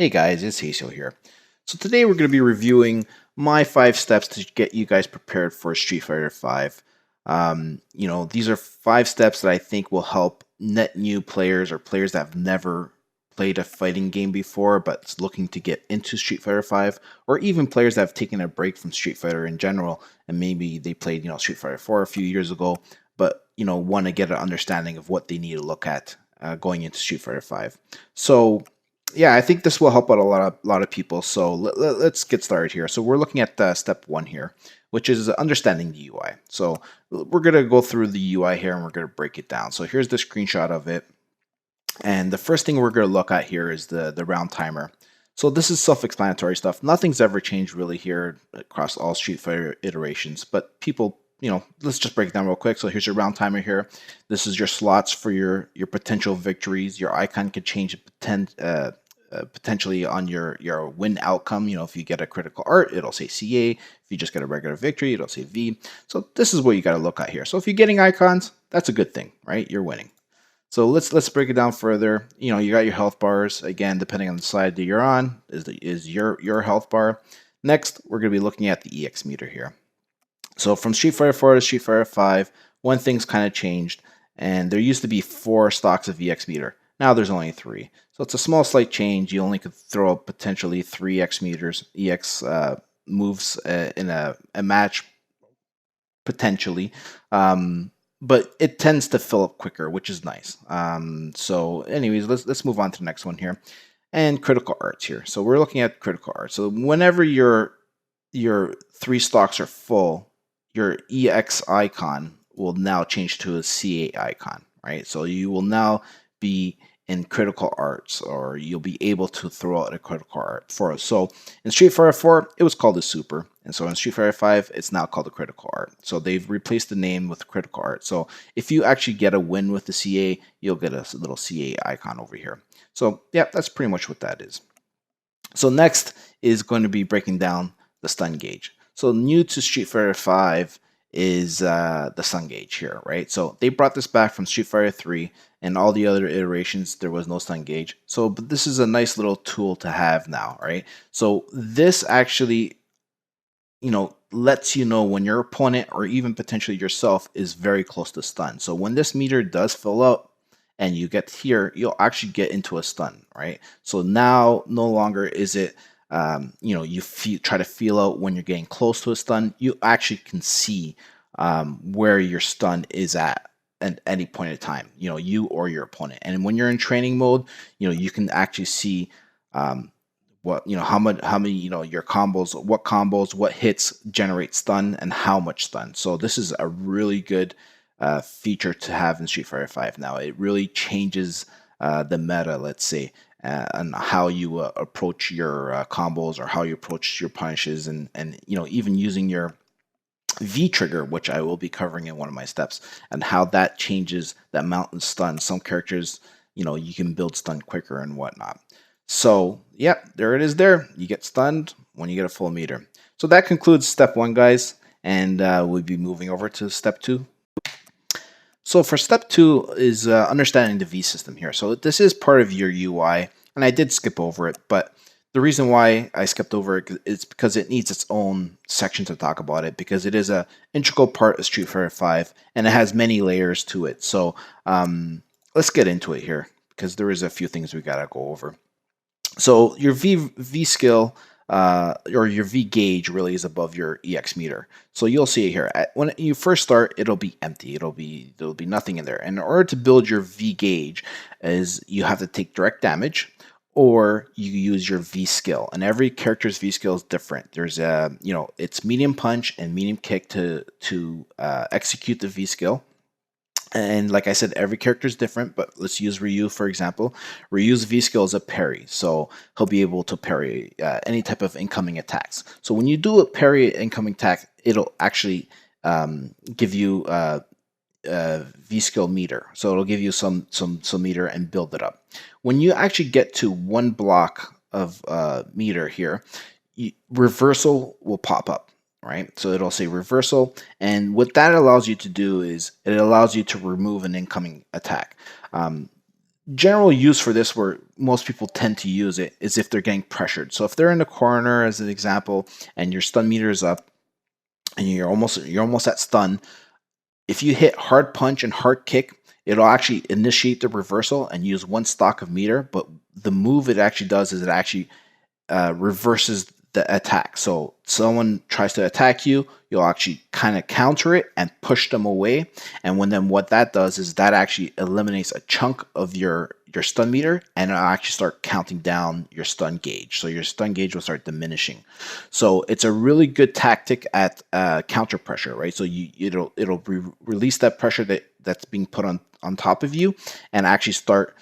Hey guys, it's Hazel here. So today we're going to be reviewing my 5 steps to get you guys prepared for Street Fighter 5. These are 5 steps that I think will help net new players or players that have never played a fighting game before but looking to get into Street Fighter 5, or even players that have taken a break from Street Fighter in general and maybe they played, Street Fighter 4 a few years ago, but want to get an understanding of what they need to look at going into Street Fighter 5. So yeah, I think this will help out a lot of people. So let's get started here. So we're looking at step 1 here, which is understanding the UI. So we're gonna go through the UI here and we're gonna break it down. So here's the screenshot of it, and the first thing we're gonna look at here is the round timer. So this is self-explanatory stuff. Nothing's ever changed really here across all Street Fighter iterations, but people, let's just break it down real quick. So here's your round timer here. This is your slots for your potential victories. Your icon could change potentially on your win outcome. If you get a critical art, it'll say CA. If you just get a regular victory, it'll say V. So this is what you got to look at here. So if you're getting icons, that's a good thing, right? You're winning. So let's break it down further. You got your health bars. Again, depending on the side that you're on, is your health bar. Next, we're going to be looking at the EX meter here. So from Street Fighter 4 to Street Fighter 5, one thing's kind of changed, and there used to be 4 stocks of EX meter. Now there's only 3. So it's a small slight change. You only could throw up potentially 3 EX moves in a match, potentially. But it tends to fill up quicker, which is nice. So anyways, let's move on to the next one here. And critical arts here. So we're looking at critical arts. So whenever your 3 stocks are full, your EX icon will now change to a CA icon, right? So you will now be in critical arts, or you'll be able to throw out a critical art for us. So in Street Fighter 4, it was called a super, and so in Street Fighter 5, it's now called a critical art. So they've replaced the name with critical art. So if you actually get a win with the CA, you'll get a little CA icon over here. So yeah, that's pretty much what that is. So next is going to be breaking down the stun gauge. So new to Street Fighter 5 is the stun gauge here, right? So they brought this back from Street Fighter 3, and all the other iterations there was no stun gauge. So but this is a nice little tool to have now, right? So this actually, lets you know when your opponent or even potentially yourself is very close to stun. So when this meter does fill up and you get here, you'll actually get into a stun, right? So now no longer is it you try to feel out when you're getting close to a stun. You actually can see where your stun is at any point in time, you or your opponent. And when you're in training mode, you can actually see how many, your combos, what hits generate stun and how much stun. So this is a really good feature to have in Street Fighter 5 now. It really changes the meta, let's say, and how you approach your combos, or how you approach your punishes, and even using your V trigger, which I will be covering in one of my steps, and how that changes the amount of stun. Some characters, you can build stun quicker and whatnot. So yeah, there it is there. You get stunned when you get a full meter. So that concludes step 1, guys, and we'll be moving over to step 2. So for step 2 is understanding the V system here. So this is part of your UI, and I did skip over it, but the reason why I skipped over it is because it needs its own section to talk about it, because it is an integral part of Street Fighter 5, and it has many layers to it. So let's get into it here, because there is a few things we gotta go over. So your V skill, or your V gauge, really is above your EX meter. So you'll see it here. When you first start, it'll be empty. There'll be nothing in there. And in order to build your V gauge, is you have to take direct damage, or you use your V skill. And every character's V skill is different. There's it's medium punch and medium kick to execute the V skill. And like I said, every character is different, but let's use Ryu, for example. Ryu's V skill is a parry, so he'll be able to parry any type of incoming attacks. So when you do a parry incoming attack, it'll actually give you V skill meter. So it'll give you some meter and build it up. When you actually get to 1 block of meter here, reversal will pop up. Right, so it'll say reversal, and what that allows you to do is it allows you to remove an incoming attack. general use for this, where most people tend to use it, is if they're getting pressured. So if they're in the corner, as an example, and your stun meter is up, and you're almost at stun, if you hit hard punch and hard kick, it'll actually initiate the reversal and use one stock of meter. But the move it actually does is it actually reverses the attack. So someone tries to attack you, you'll actually kind of counter it and push them away. And what that does is that actually eliminates a chunk of your stun meter, and it'll actually start counting down your stun gauge. So your stun gauge will start diminishing. So it's a really good tactic at counter pressure, right? So it'll release that pressure that's being put on top of you, and actually start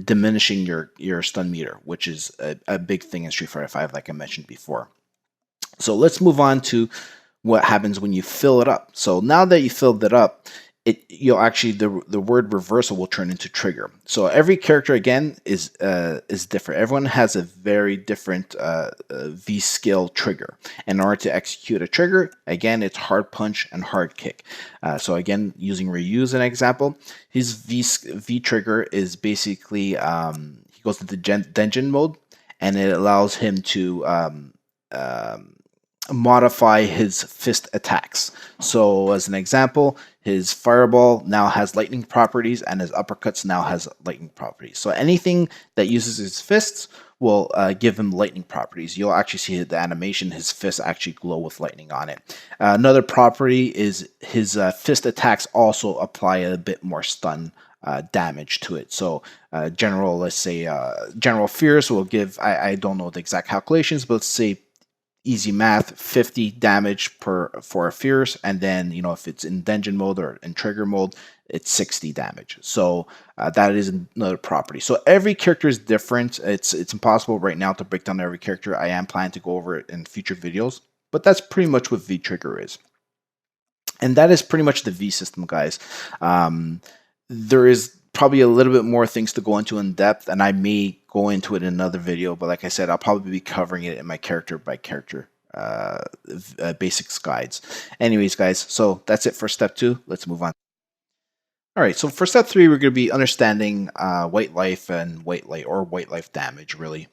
diminishing your stun meter, which is a big thing in Street Fighter V, like I mentioned before. So let's move on to what happens when you fill it up. So now that you filled it up, you'll actually the word reversal will turn into trigger. So every character again is different. Everyone has a very different V skill trigger. In order to execute a trigger, again, it's hard punch and hard kick. So again, using Ryu as an example, his V trigger is basically he goes into Denjin mode, and it allows him to modify his fist attacks. So as an example, his fireball now has lightning properties, and his uppercuts now has lightning properties. So anything that uses his fists will give him lightning properties. You'll actually see the animation, his fists actually glow with lightning on it. Another property is his fist attacks also apply a bit more stun damage to it. So let's say General Fierce will give, I don't know the exact calculations, but let's say easy math, 50 damage for a Fierce, and then if it's in Denjin mode or in trigger mode, it's 60 damage. So that is another property. So every character is different. It's impossible right now to break down every character. I am planning to go over it in future videos, but that's pretty much what V trigger is. And that is pretty much the V system, guys. There is probably a little bit more things to go into in depth, and I may go into it in another video, but like I said, I'll probably be covering it in my character by character basics guides. Anyways, guys, so that's it for step 2. Let's move on. All right, so for step 3, we're going to be understanding white life and white life damage, really.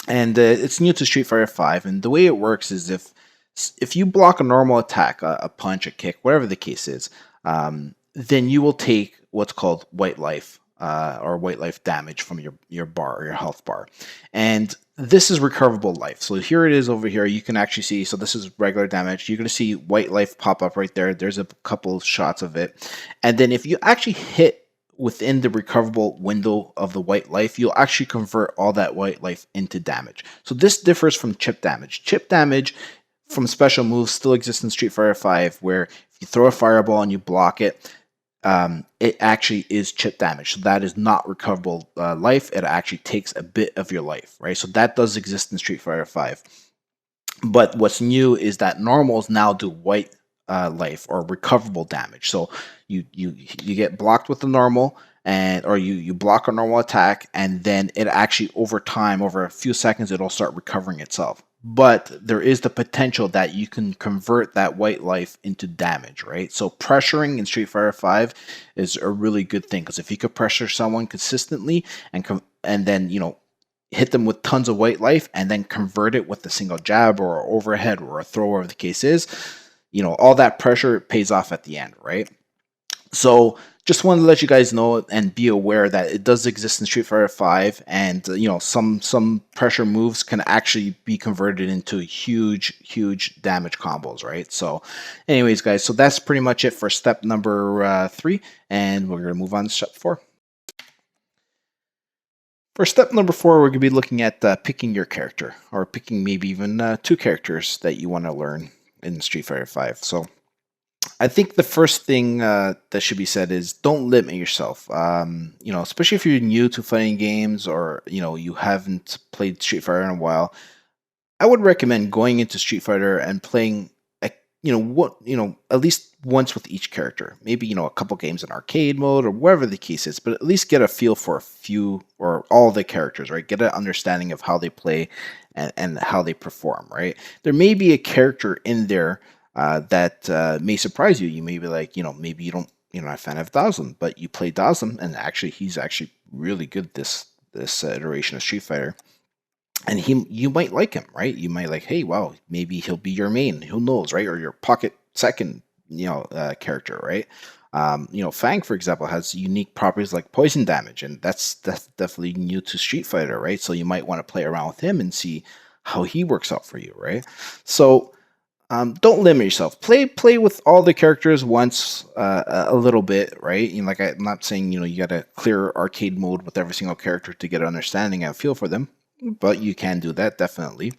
And it's new to Street Fighter V, and the way it works is if you block a normal attack, a punch, a kick, whatever the case is, then you will take what's called white life or white life damage from your bar or your health bar. And this is recoverable life. So here it is over here. You can actually see, so this is regular damage. You're going to see white life pop up right there. There's a couple shots of it. And then if you actually hit within the recoverable window of the white life, you'll actually convert all that white life into damage. So this differs from chip damage. Chip damage from special moves still exists in Street Fighter V, where if you throw a fireball and you block it, it actually is chip damage. So that is not recoverable life. It actually takes a bit of your life, right? So that does exist in Street Fighter V. But what's new is that normals now do white life or recoverable damage. So you get blocked with the normal, or you block a normal attack, and then it actually over time, over a few seconds, it'll start recovering itself. But there is the potential that you can convert that white life into damage, right? So pressuring in Street Fighter V is a really good thing, because if you could pressure someone consistently and then hit them with tons of white life and then convert it with a single jab or overhead or a throw, whatever the case is, all that pressure pays off at the end, right? So just wanted to let you guys know and be aware that it does exist in Street Fighter V, and some pressure moves can actually be converted into huge damage combos, right? So anyways, guys, so that's pretty much it for step number 3, and we're going to move on to step 4. For step number 4, we're going to be looking at picking your character, or picking maybe even 2 characters that you want to learn in Street Fighter V. So I think the first thing that should be said is don't limit yourself. Especially if you're new to fighting games, or you haven't played Street Fighter in a while. I would recommend going into Street Fighter and playing, at least once with each character. Maybe a couple games in arcade mode or whatever the case is, but at least get a feel for a few or all the characters, right? Get an understanding of how they play and how they perform, right? There may be a character in there that may surprise you. You may be like, maybe you're not a fan of Dawson, but you play Dawson, and actually he's actually really good this iteration of Street Fighter. And you might like him, right? You might like, hey, wow, maybe he'll be your main. Who knows, right? Or your pocket second, character, right? Fang, for example, has unique properties like poison damage, and that's definitely new to Street Fighter, right? So you might want to play around with him and see how he works out for you, right? So don't limit yourself. Play with all the characters once, a little bit, right? Like I'm not saying you got to clear arcade mode with every single character to get an understanding and feel for them, but you can do that definitely.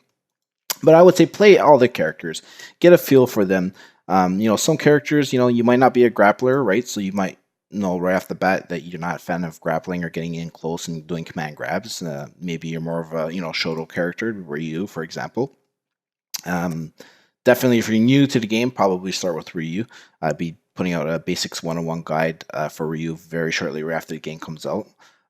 But I would say play all the characters, get a feel for them. Some characters, you might not be a grappler, right? So you might know right off the bat that you're not a fan of grappling or getting in close and doing command grabs. Maybe you're more of a Shoto character, Ryu, for example. Definitely, if you're new to the game, probably start with Ryu. I'd be putting out a Basics 101 guide for Ryu very shortly after the game comes out.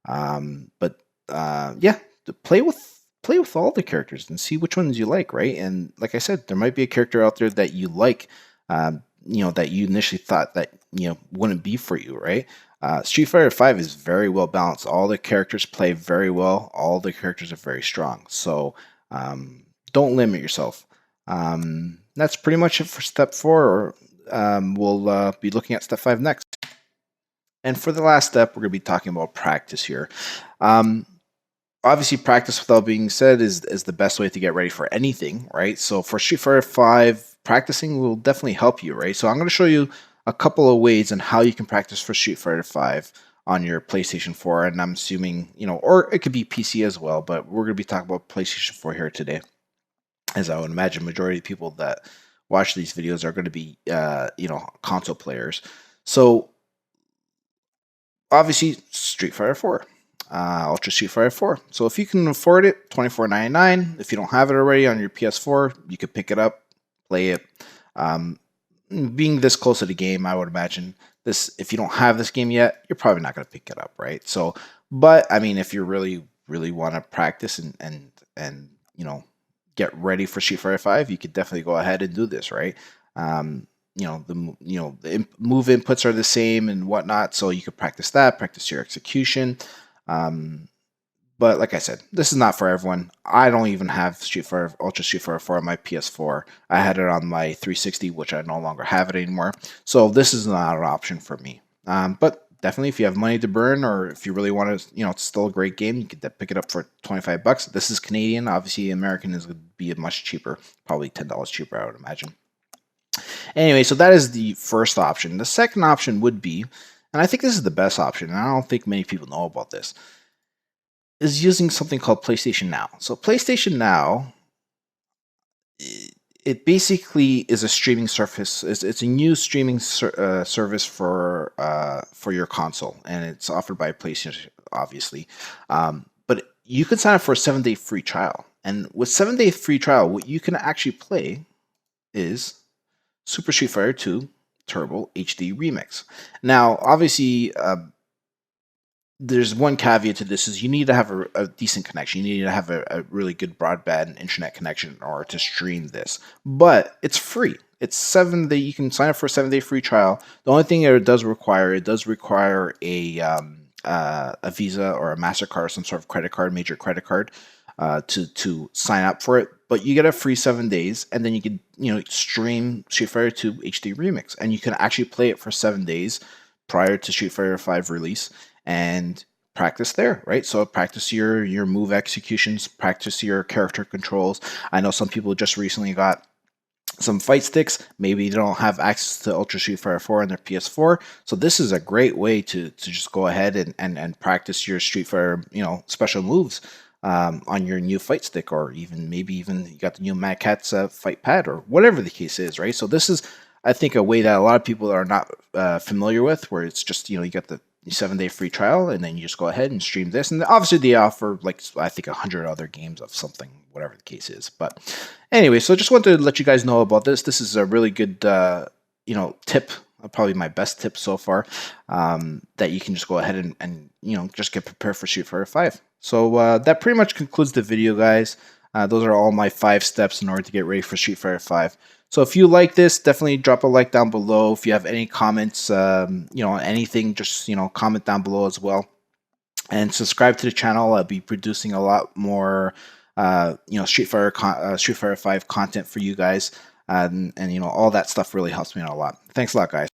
Yeah, play with all the characters and see which ones you like, right? And like I said, there might be a character out there that you like, that you initially thought that wouldn't be for you, right? Street Fighter V is very well balanced. All the characters play very well. All the characters are very strong. So don't limit yourself. That's pretty much it for step 4. We'll be looking at step 5 next. And for the last step, we're going to be talking about practice here. Obviously, practice without being said is the best way to get ready for anything, right? So for Street Fighter 5, practicing will definitely help you, right? So I'm going to show you a couple of ways on how you can practice for Street Fighter 5 on your PlayStation 4, and I'm assuming, or it could be PC as well, but we're going to be talking about PlayStation 4 here today, as I would imagine majority of people that watch these videos are going to be, console players. So obviously, Street Fighter 4. Ultra Street Fighter 4. So if you can afford it, $24.99. If you don't have it already on your PS4, you could pick it up, play it. Being this close to the game, I would imagine this. If you don't have this game yet, you're probably not going to pick it up, right? So, but I mean, if you really want to practice and get ready for Street Fighter 5, you could definitely go ahead and do this, right? The move inputs are the same and whatnot, so you could practice that, practice your execution. But like I said, this is not for everyone. I don't even have Ultra Street Fighter 4 on my PS4. I had it on my 360, which I no longer have it anymore. So this is not an option for me. But definitely, if you have money to burn, or if you really want to, it's still a great game, you could pick it up for $25. This is Canadian. Obviously, American is going to be much cheaper, probably $10 cheaper, I would imagine. Anyway, so that is the first option. The second option would be, and I think this is the best option, and I don't think many people know about this, is using something called PlayStation Now. So PlayStation Now, it basically is a streaming service. It's a new streaming service for your console, and it's offered by PlayStation, obviously. But you can sign up for a 7-day free trial, and with 7-day free trial, what you can actually play is Super Street Fighter 2 Turbo HD Remix. Now, obviously, there's one caveat to this: is you need to have a decent connection. You need to have a really good broadband internet connection in order to stream this. But it's free. It's 7 day. You can sign up for a 7-day free trial. The only thing it does require a Visa or a MasterCard or some sort of credit card, major credit card, to sign up for it. But you get a free 7 days, and then you can stream Street Fighter 2 HD Remix, and you can actually play it for 7 days prior to Street Fighter 5 release and practice there, right? So practice your move executions, practice your character controls. I know some people just recently got some fight sticks. Maybe they don't have access to Ultra Street Fighter 4 on their PS4. So this is a great way to just go ahead and practice your Street Fighter, special moves on your new fight stick, or maybe even you got the new Mad Catz fight pad, or whatever the case is, right? So this is, I think, a way that a lot of people are not familiar with, where it's just, you got the 7-day free trial, and then you just go ahead and stream this. And obviously they offer, like, I think 100 other games of something, whatever the case is. But anyway, so just wanted to let you guys know about this. This is a really good, tip, probably my best tip so far, that you can just go ahead and just get prepared for Street Fighter 5. So that pretty much concludes the video, guys. Those are all my 5 steps in order to get ready for Street Fighter 5. So if you like this, definitely drop a like down below. If you have any comments, anything, just comment down below as well. and subscribe to the channel. I'll be producing a lot more, Street Fighter 5 content for you guys, and all that stuff really helps me out a lot. Thanks a lot, guys.